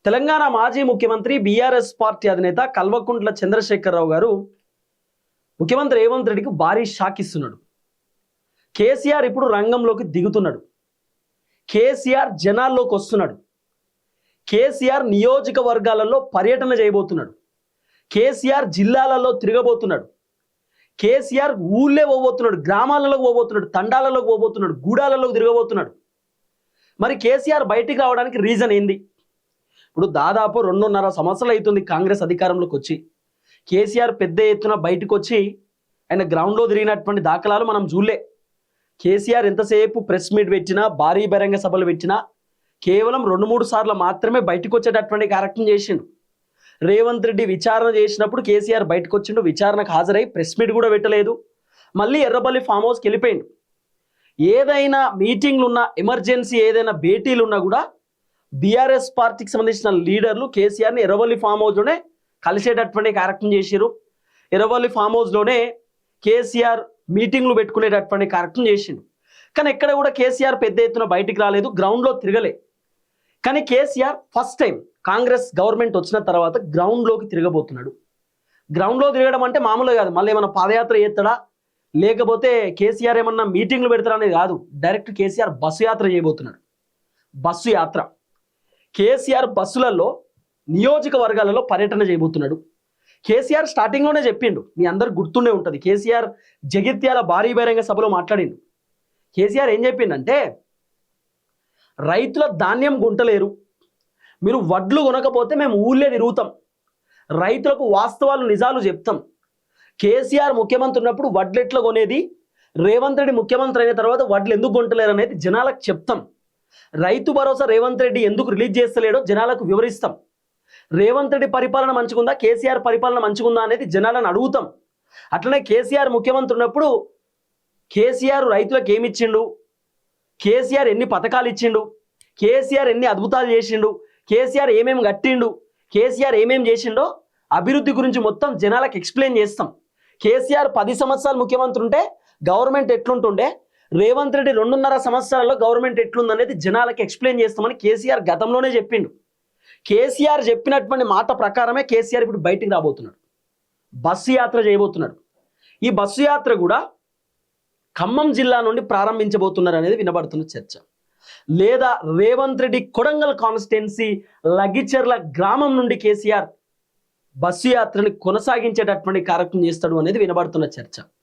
తెలంగాణ మాజీ ముఖ్యమంత్రి BRS party అధినేత కల్వకుంట్ల చంద్రశేఖరరావు గారు ముఖ్యమంత్రి రేవంత్ రెడ్డికి భారీ షాక్ ఇస్తున్నాడు. కేసీఆర్ ఇప్పుడు రంగంలోకి దిగుతున్నాడు. కేసీఆర్ జనాల్లోకి వస్తున్నాడు. కేసీఆర్ నియోజకవర్గాలలో పర్యటన చేయబోతున్నాడు. కేసీఆర్ జిల్లాలలో తిరగబోతున్నాడు. కేసీఆర్ ఊళ్ళే పోబోతున్నాడు, గ్రామాలలోకి పోబోతున్నాడు, తండాలలోకి పోబోతున్నాడు, గూడాలలోకి తిరగబోతున్నాడు. మరి కేసీఆర్ బయటికి రావడానికి రీజన్ ఏంది? ఇప్పుడు దాదాపు 2.5 సంవత్సరాలు అవుతుంది కాంగ్రెస్ అధికారంలోకి వచ్చి. కేసీఆర్ పెద్ద ఎత్తున బయటకు వచ్చి ఆయన గ్రౌండ్లో తిరిగినటువంటి దాఖలాలు మనం చూడలే. కేసీఆర్ ఎంతసేపు ప్రెస్ మీట్ పెట్టినా, భారీ బహిరంగ సభలు పెట్టినా కేవలం 2-3 సార్లు మాత్రమే బయటకు వచ్చేటటువంటి కార్యక్రమం చేసిండు. రేవంత్ రెడ్డి విచారణ చేసినప్పుడు కేసీఆర్ బయటకు వచ్చిండు, విచారణకు హాజరై ప్రెస్ మీట్ కూడా పెట్టలేదు. మళ్ళీ ఎర్రబల్లి ఫామ్ హౌస్కి వెళ్ళిపోయిండు. ఏదైనా మీటింగ్లు ఉన్నా, ఎమర్జెన్సీ ఏదైనా భేటీలు ఉన్నా కూడా బీఆర్ఎస్ పార్టీకి సంబంధించిన లీడర్లు కేసీఆర్ని ఎర్రవల్లి ఫామ్ హౌస్లోనే కలిసేటటువంటి కార్యక్రమం చేశారు. ఎర్రవల్లి ఫామ్ హౌస్లోనే కేసీఆర్ మీటింగ్లు పెట్టుకునేటటువంటి కార్యక్రమం చేసిండు. కానీ ఎక్కడ కూడా కేసీఆర్ పెద్ద ఎత్తున బయటికి రాలేదు, గ్రౌండ్లో తిరగలే. కానీ KCR first time Congress government వచ్చిన తర్వాత గ్రౌండ్లోకి తిరగబోతున్నాడు. గ్రౌండ్లో తిరగడం అంటే మామూలుగా కాదు, మళ్ళీ ఏమన్నా పాదయాత్ర చేస్తాడా లేకపోతే కేసీఆర్ ఏమన్నా మీటింగ్లు పెడతాడా అనేది కాదు. డైరెక్ట్ కేసీఆర్ బస్సు యాత్ర చేయబోతున్నాడు. బస్సు యాత్ర. కేసీఆర్ బస్సులలో నియోజకవర్గాలలో పర్యటన చేయబోతున్నాడు. కేసీఆర్ స్టార్టింగ్లోనే చెప్పిండు, మీ అందరు గుర్తుండే ఉంటుంది. కేసీఆర్ జగిత్యాల భారీ బహిరంగ సభలో మాట్లాడిండు. కేసీఆర్ ఏం చెప్పిండంటే, రైతుల ధాన్యం గుంటలేరు, మీరు వడ్లు కొనకపోతే మేము ఊళ్ళే తిరుగుతాం, రైతులకు వాస్తవాలు నిజాలు చెప్తాం. కేసీఆర్ ముఖ్యమంత్రి ఉన్నప్పుడు వడ్లు ఎట్లా కొనేది, రేవంత్ రెడ్డి ముఖ్యమంత్రి అయిన తర్వాత వడ్లు ఎందుకు కొంటలేరు అనేది జనాలకు చెప్తాం. రైతు భరోసా రేవంత్ రెడ్డి ఎందుకు రిలీజ్ చేస్తలేడో జనాలకు వివరిస్తాం. రేవంత్ రెడ్డి పరిపాలన మంచిగుందా, కేసీఆర్ పరిపాలన మంచిగుందా అనేది జనాలను అడుగుతాం. అట్లనే కేసీఆర్ ముఖ్యమంత్రి ఉన్నప్పుడు కేసీఆర్ రైతులకు ఏమి ఇచ్చిండు, కేసీఆర్ ఎన్ని పథకాలు ఇచ్చిండు, కేసీఆర్ ఎన్ని అద్భుతాలు చేసిండు, కేసీఆర్ ఏమేమి కట్టిండు, కేసీఆర్ ఏమేమి చేసిండో అభివృద్ధి గురించి మొత్తం జనాలకు ఎక్స్ప్లెయిన్ చేస్తాం. కేసీఆర్ 10 సంవత్సరాలు ముఖ్యమంత్రి ఉంటే గవర్నమెంట్ ఎట్లుంటుండే, రేవంత్ రెడ్డి 2.5 సంవత్సరాల్లో గవర్నమెంట్ ఎట్లుందనేది జనాలకు ఎక్స్ప్లెయిన్ చేస్తామని కేసీఆర్ గతంలోనే చెప్పిండు. కేసీఆర్ చెప్పినటువంటి మాట ప్రకారమే కేసీఆర్ ఇప్పుడు బయటికి రాబోతున్నాడు. బస్సు యాత్ర చేయబోతున్నాడు. ఈ బస్సు యాత్ర కూడా ఖమ్మం జిల్లా నుండి ప్రారంభించబోతున్నారు అనేది వినబడుతున్న చర్చ. లేదా రేవంత్ రెడ్డి కొడంగల్ కాన్స్టిట్యున్సీ లగిచెర్ల గ్రామం నుండి కేసీఆర్ బస్సు యాత్రని కొనసాగించేటటువంటి కార్యక్రమం చేస్తాడు అనేది వినబడుతున్న చర్చ.